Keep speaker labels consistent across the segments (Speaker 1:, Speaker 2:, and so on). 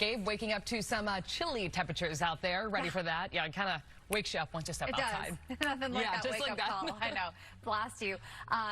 Speaker 1: Gabe, waking up to some chilly temperatures out there. Ready for that? Yeah, it kind of wakes you up once you step outside.
Speaker 2: It does. Nothing like that
Speaker 1: just
Speaker 2: wake-up call. I know. Blast you.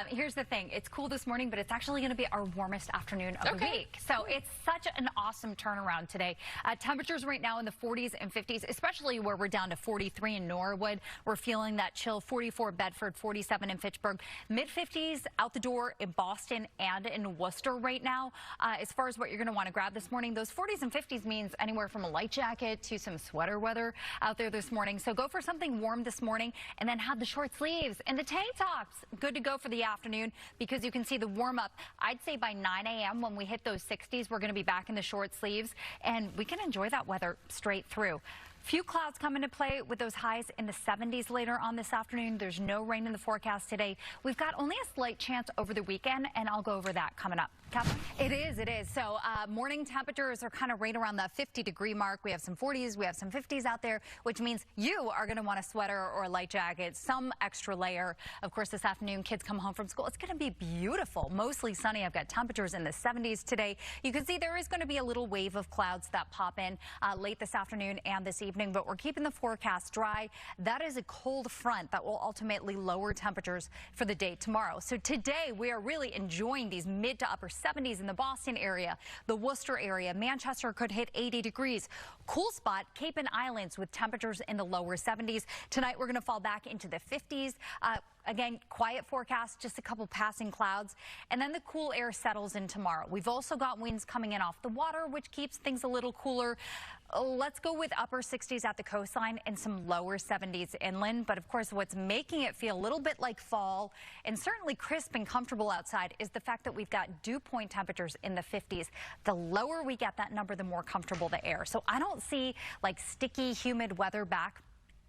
Speaker 2: Here's the thing. It's cool this morning, but it's actually going to be our warmest afternoon of the week. So it's such an awesome turnaround today. Temperatures right now in the 40s and 50s, especially where we're down to 43 in Norwood. We're feeling that chill. 44 Bedford, 47 in Fitchburg. Mid-50s out the door in Boston and in Worcester right now. As far as what you're going to want to grab this morning, those 40s and 50s means anywhere from a light jacket to some sweater weather out there this morning. So go for something warm this morning and then have the short sleeves and the tank tops. Good to go for the afternoon because you can see the warm up. I'd say by 9 a.m. when we hit those 60s, we're going to be back in the short sleeves and we can enjoy that weather straight through. Few clouds come into play with those highs in the 70s later on this afternoon. There's no rain in the forecast today. We've got only a slight chance over the weekend, and I'll go over that coming up. Catherine? It is. So morning temperatures are kind of right around the 50-degree mark. We have some 40s, we have some 50s out there, which means you are going to want a sweater or a light jacket, some extra layer. Of course, this afternoon, kids come home from school. It's going to be beautiful, mostly sunny. I've got temperatures in the 70s today. You can see there is going to be a little wave of clouds that pop in late this afternoon and this evening, but we're keeping the forecast dry. That is a cold front that will ultimately lower temperatures for the day tomorrow. So today we are really enjoying these mid to upper 70s in the Boston area, the Worcester area. Manchester could hit 80 degrees. Cool spot, Cape and Islands with temperatures in the lower 70s. Tonight we're going to fall back into the 50s. Again, quiet forecast, just a couple passing clouds, and then the cool air settles in tomorrow. We've also got winds coming in off the water, which keeps things a little cooler. Let's go with upper 60s at the coastline and some lower 70s inland. But of course, what's making it feel a little bit like fall and certainly crisp and comfortable outside is the fact that we've got dew point temperatures in the 50s. The lower we get that number, the more comfortable the air. So I don't see like sticky, humid weather back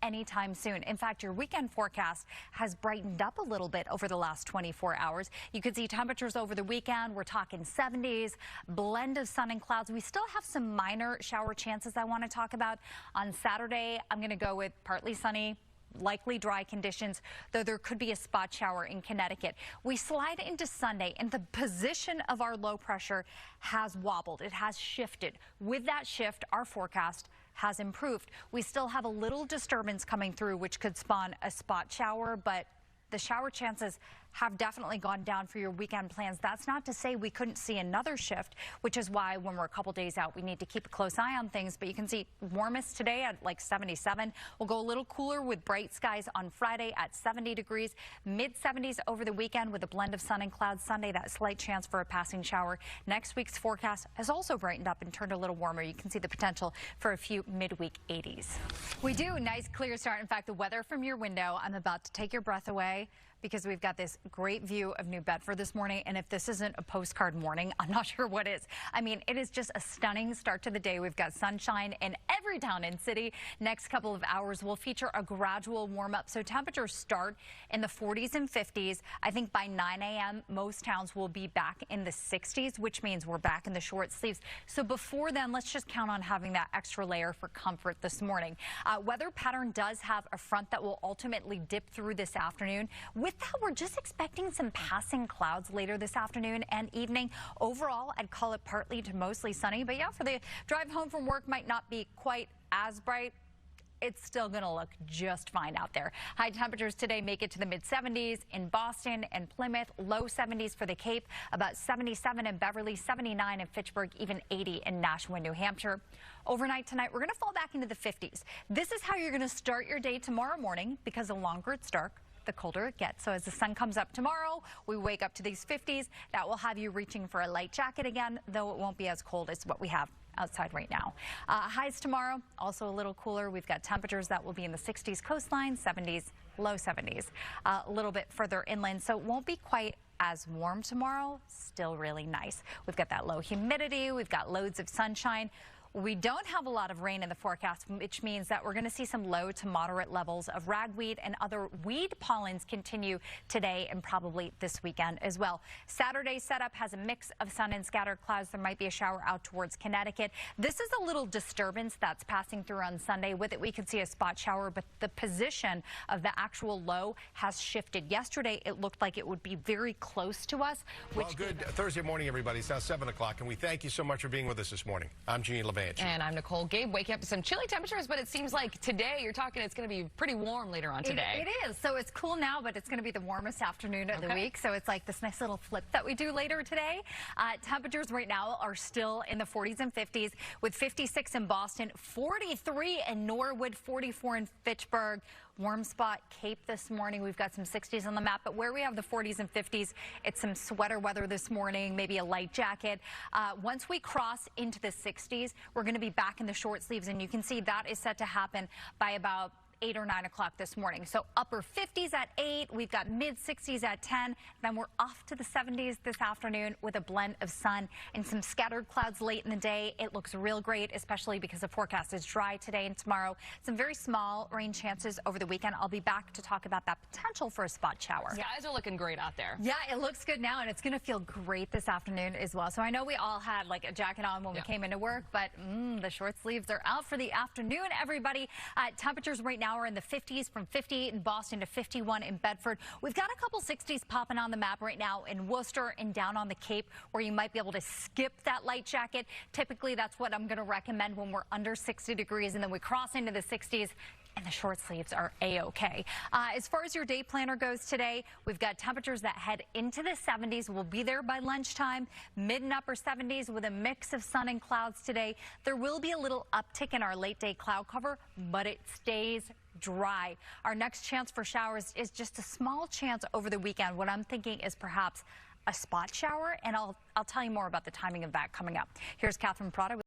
Speaker 2: anytime soon. In fact, your weekend forecast has brightened up a little bit over the last 24 hours. You could see temperatures over the weekend. We're talking 70s, blend of sun and clouds. We still have some minor shower chances I want to talk about. On Saturday, I'm going to go with partly sunny, likely dry conditions, though there could be a spot shower in Connecticut. We slide into Sunday, and the position of our low pressure has wobbled. It has shifted. With that shift, our forecast has improved. We still have a little disturbance coming through, which could spawn a spot shower, but the shower chances have definitely gone down for your weekend plans. That's not to say we couldn't see another shift, which is why when we're a couple days out, we need to keep a close eye on things. But you can see warmest today at like 77. We'll go a little cooler with bright skies on Friday at 70 degrees, mid 70s over the weekend with a blend of sun and clouds. Sunday, that slight chance for a passing shower. Next week's forecast has also brightened up and turned a little warmer. You can see the potential for a few midweek 80s. We do. Nice clear start. In fact, the weather from your window, I'm about to take your breath away, because we've got this great view of New Bedford this morning, and if this isn't a postcard morning, I'm not sure what is. I mean, it is just a stunning start to the day. We've got sunshine in every town and city. Next couple of hours will feature a gradual warm-up, so temperatures start in the 40s and 50s. I think by 9 a.m., most towns will be back in the 60s, which means we're back in the short sleeves. So before then, let's just count on having that extra layer for comfort this morning. Weather pattern does have a front that will ultimately dip through this afternoon. With that, we're just expecting some passing clouds later this afternoon and evening. Overall, I'd call it partly to mostly sunny. But yeah, for the drive home from work, might not be quite as bright. It's still going to look just fine out there. High temperatures today make it to the mid-70s in Boston and Plymouth, low 70s for the Cape, about 77 in Beverly, 79 in Fitchburg, even 80 in Nashua, New Hampshire. Overnight tonight, we're going to fall back into the 50s. This is how you're going to start your day tomorrow morning, because the longer it's dark, the colder it gets. So as the sun comes up tomorrow, we wake up to these 50s. That will have you reaching for a light jacket again, though it won't be as cold as what we have outside right now. Highs tomorrow, also a little cooler. We've got temperatures that will be in the 60s coastline, 70s, low 70s, a little bit further inland. So it won't be quite as warm tomorrow, still really nice. We've got that low humidity. We've got loads of sunshine. We don't have a lot of rain in the forecast, which means that we're going to see some low to moderate levels of ragweed and other weed pollens continue today and probably this weekend as well. Saturday's setup has a mix of sun and scattered clouds. There might be a shower out towards Connecticut. This is a little disturbance that's passing through on Sunday. With it, we could see a spot shower, but the position of the actual low has shifted. Yesterday, it looked like it would be very close to us.
Speaker 3: Well, good Thursday morning, everybody. It's now 7 o'clock, and we thank you so much for being with us this morning. I'm Gene LeVay. Banshee.
Speaker 1: And I'm Nicole. Gabe, waking up to some chilly temperatures, but it seems like today you're talking it's going to be pretty warm later on today.
Speaker 2: It is. So it's cool now, but it's going to be the warmest afternoon of the week. So it's like this nice little flip that we do later today. Temperatures right now are still in the 40s and 50s with 56 in Boston, 43 in Norwood, 44 in Fitchburg. Warm spot Cape this morning. We've got some 60s on the map, but where we have the 40s and 50s, it's some sweater weather this morning, maybe a light jacket. Once we cross into the 60s, we're going to be back in the short sleeves, and you can see that is set to happen by about 8 or 9 o'clock this morning. So upper 50s at 8, we've got mid 60s at 10, then we're off to the 70s this afternoon with a blend of sun and some scattered clouds late in the day. It looks real great, especially because the forecast is dry today and tomorrow. Some very small rain chances over the weekend. I'll be back to talk about that potential for a spot shower.
Speaker 1: Skies are looking great out there.
Speaker 2: Yeah, it looks good now, and it's going to feel great this afternoon as well. So I know we all had like a jacket on when we came into work, but the short sleeves are out for the afternoon, everybody. Temperatures right now are in the 50s, from 58 in Boston to 51 in Bedford. We've got a couple 60s popping on the map right now in Worcester and down on the Cape, where you might be able to skip that light jacket. Typically, that's what I'm going to recommend when we're under 60 degrees, and then we cross into the 60s. And the short sleeves are A-OK. As far as your day planner goes today, we've got temperatures that head into the 70s. We'll be there by lunchtime, mid and upper 70s with a mix of sun and clouds today. There will be a little uptick in our late day cloud cover, but it stays dry. Our next chance for showers is just a small chance over the weekend. What I'm thinking is perhaps a spot shower, and I'll tell you more about the timing of that coming up. Here's Catherine Prada.